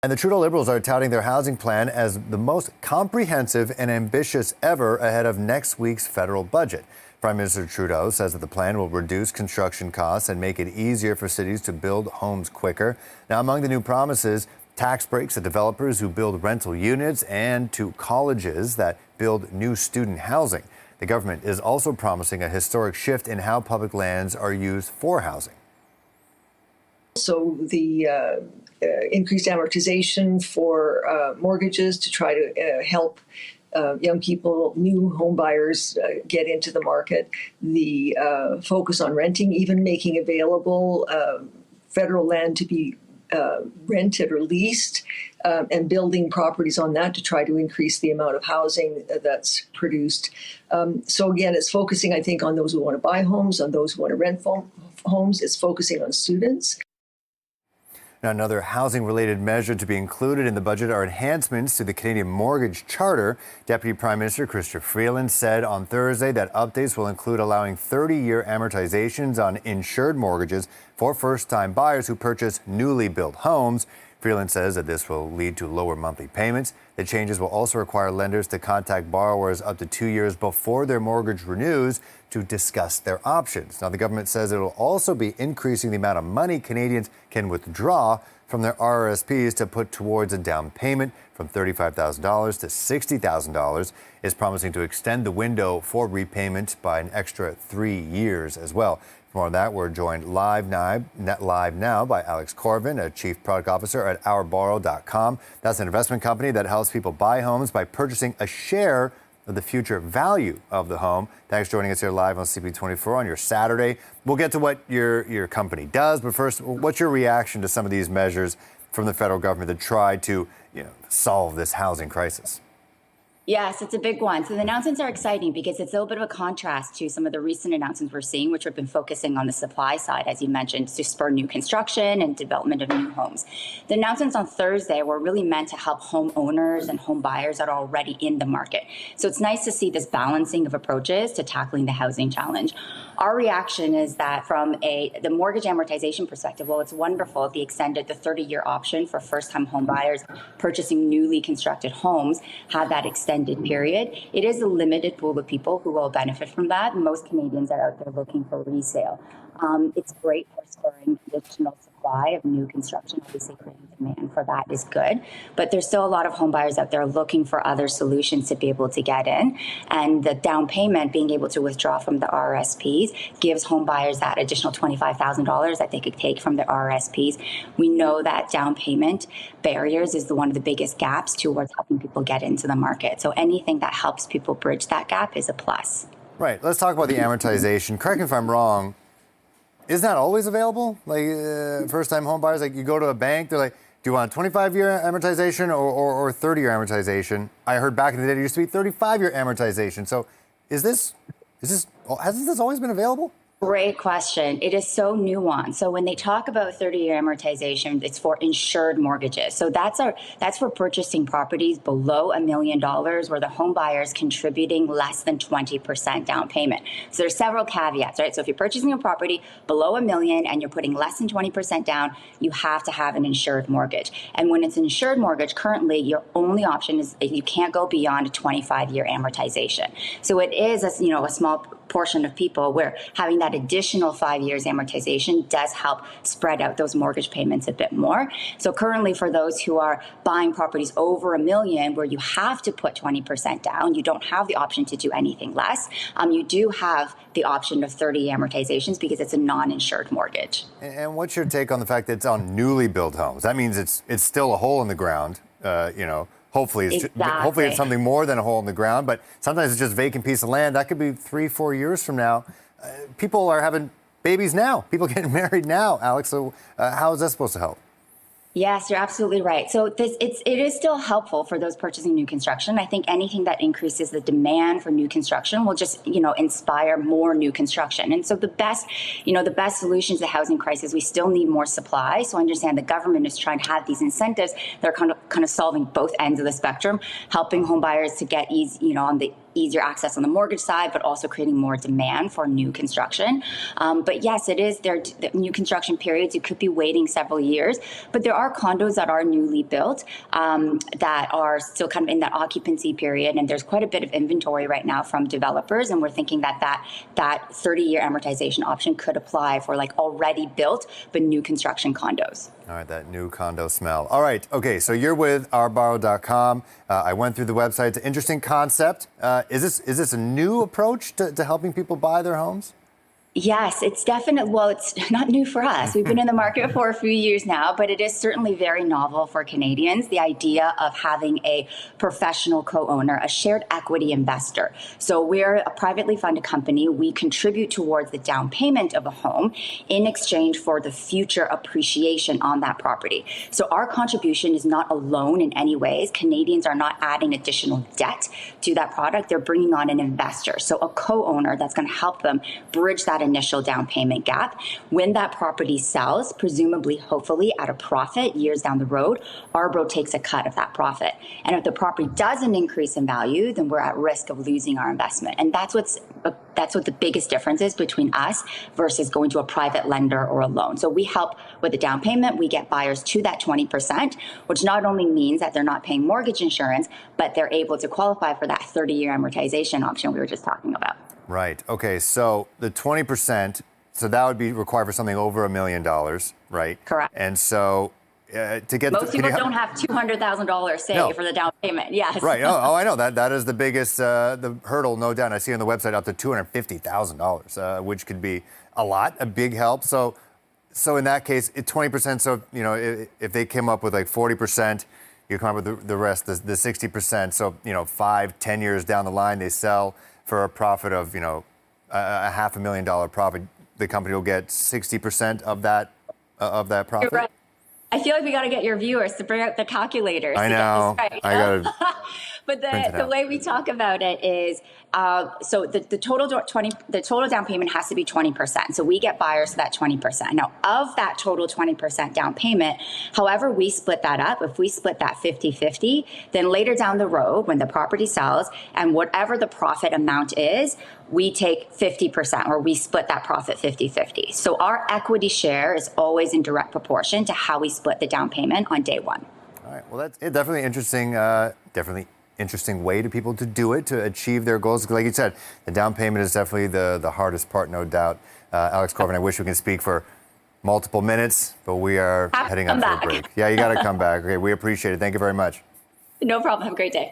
And the Trudeau Liberals are touting their housing plan as the most comprehensive and ambitious ever ahead of next week's federal budget. Prime Minister Trudeau says that the plan will reduce construction costs and make it easier for cities to build homes quicker. Now, among the new promises, tax breaks to developers who build rental units and to colleges that build new student housing. The government is also promising a historic shift in how public lands are used for housing. So the increased amortization for mortgages to try to help young people, new home buyers get into the market. The focus on renting, even making available federal land to be rented or leased, and building properties on that to try to increase the amount of housing that's produced. So again, it's focusing, I think, on those who want to buy homes, on those who want to rent homes. It's focusing on students. Now, another housing-related measure to be included in the budget are enhancements to the Canadian Mortgage Charter. Deputy Prime Minister Chrystia Freeland said on Thursday that updates will include allowing 30-year amortizations on insured mortgages for first-time buyers who purchase newly built homes. Freeland says that this will lead to lower monthly payments. The changes will also require lenders to contact borrowers up to 2 years before their mortgage renews to discuss their options. Now, the government says it will also be increasing the amount of money Canadians can withdraw from their RRSPs to put towards a down payment from $35,000 to $60,000. It's promising to extend the window for repayment by an extra 3 years as well. For more on that, we're joined live now by Alex Corvin, a Chief Product Officer at OurBorrow.com. That's an investment company that helps people buy homes by purchasing a share of the future value of the home. Thanks for joining us here live on CP24 on your Saturday. We'll get to what your company does, but first, what's your reaction to some of these measures from the federal government that try to solve this housing crisis? Yes, it's a big one. So the announcements are exciting because it's a little bit of a contrast to some of the recent announcements we're seeing, which have been focusing on the supply side, as you mentioned, to spur new construction and development of new homes. The announcements on Thursday were really meant to help homeowners and home buyers that are already in the market. So it's nice to see this balancing of approaches to tackling the housing challenge. Our reaction is that from the mortgage amortization perspective, well, it's wonderful if they extended the 30-year option for first-time home buyers purchasing newly constructed homes, have that extended period. It is a limited pool of people who will benefit from that. Most Canadians are out there looking for resale. It's great for spurring additional supply of new construction. Obviously, creating demand for that is good. But there's still a lot of home buyers out there looking for other solutions to be able to get in. And the down payment, being able to withdraw from the RRSPs, gives home buyers that additional $25,000 that they could take from the RRSPs. We know that down payment barriers is one of the biggest gaps towards helping people get into the market. So anything that helps people bridge that gap is a plus. Right. Let's talk about the amortization. Correct me if I'm wrong. Is that always available? Like first-time home buyers, like you go to a bank, they're like, do you want a 25-year amortization or 30-year amortization? I heard back in the day it used to be 35-year amortization. So hasn't this always been available? Great question. It is so nuanced. So when they talk about 30-year amortization, it's for insured mortgages. So that's for purchasing properties below $1 million where the home buyer is contributing less than 20% down payment. So there's several caveats, right? So if you're purchasing a property below $1 million and you're putting less than 20% down, you have to have an insured mortgage. And when it's an insured mortgage, currently your only option is you can't go beyond a 25-year amortization. So it is a small portion of people where having that additional 5 years amortization does help spread out those mortgage payments a bit more. So currently for those who are buying properties over $1 million where you have to put 20% down, you don't have the option to do anything less. You do have the option of 30 amortizations because it's a non-insured mortgage. And what's your take on the fact that it's on newly built homes? That means it's still a hole in the ground, Hopefully it's something more than a hole in the ground, but sometimes it's just a vacant piece of land. That could be 3-4 years from now. People are having babies now. People getting married now, Alex. So how is that supposed to help? Yes, you're absolutely right. So it is still helpful for those purchasing new construction. I think anything that increases the demand for new construction will just, inspire more new construction. And so the best solution to the housing crisis, we still need more supply. So I understand the government is trying to have these incentives that are kind of solving both ends of the spectrum, helping home buyers to get easy, on the easier access on the mortgage side, but also creating more demand for new construction. But yes, it is the new construction periods. You could be waiting several years, but there are condos that are newly built that are still kind of in that occupancy period. And there's quite a bit of inventory right now from developers. And we're thinking that 30-year amortization option could apply for like already built, but new construction condos. All right, that new condo smell. All right, okay, so you're with ourborrow.com. I went through the website. It's an interesting concept. Is this a new approach to helping people buy their homes? Yes, it's definitely, well, it's not new for us. We've been in the market for a few years now, but it is certainly very novel for Canadians. The idea of having a professional co-owner, a shared equity investor. So we're a privately funded company. We contribute towards the down payment of a home in exchange for the future appreciation on that property. So our contribution is not a loan in any ways. Canadians are not adding additional debt to that product. They're bringing on an investor. So a co-owner that's going to help them bridge that initial down payment gap. When that property sells, presumably, hopefully at a profit years down the road, Arbro takes a cut of that profit. And if the property doesn't increase in value, then we're at risk of losing our investment. And that's what the biggest difference is between us versus going to a private lender or a loan. So we help with the down payment. We get buyers to that 20%, which not only means that they're not paying mortgage insurance, but they're able to qualify for that 30-year amortization option we were just talking about. Right. Okay. So the 20%, so that would be required for something over $1 million, right? Correct. And so to get most people don't have $200,000 saved for the down payment. Yes. Right. Oh, I know that is the biggest the hurdle, no doubt. I see on the website up to $250,000, which could be a big help. So in that case, 20%. So if they came up with like 40%. You come up with the rest, the 60%. So, 5-10 years down the line, they sell for a profit of, a $500,000 profit. The company will get 60% of that profit. You're right. I feel like we got to get your viewers to bring out the calculators. I know. To get this right, I got to. But the way we talk about it is, so the total down payment has to be 20%. So we get buyers to that 20%. Now, of that total 20% down payment, however we split that up, if we split that 50-50, then later down the road, when the property sells and whatever the profit amount is, we take 50%, or we split that profit 50-50. So our equity share is always in direct proportion to how we split the down payment on day one. All right. Well, that's definitely interesting. Interesting way to people to do it, to achieve their goals. Like you said, the down payment is definitely the hardest part, no doubt. Alex Corvin, I wish we could speak for multiple minutes, but we are heading up for a break. Yeah, you got to come back. Okay, we appreciate it. Thank you very much. No problem. Have a great day.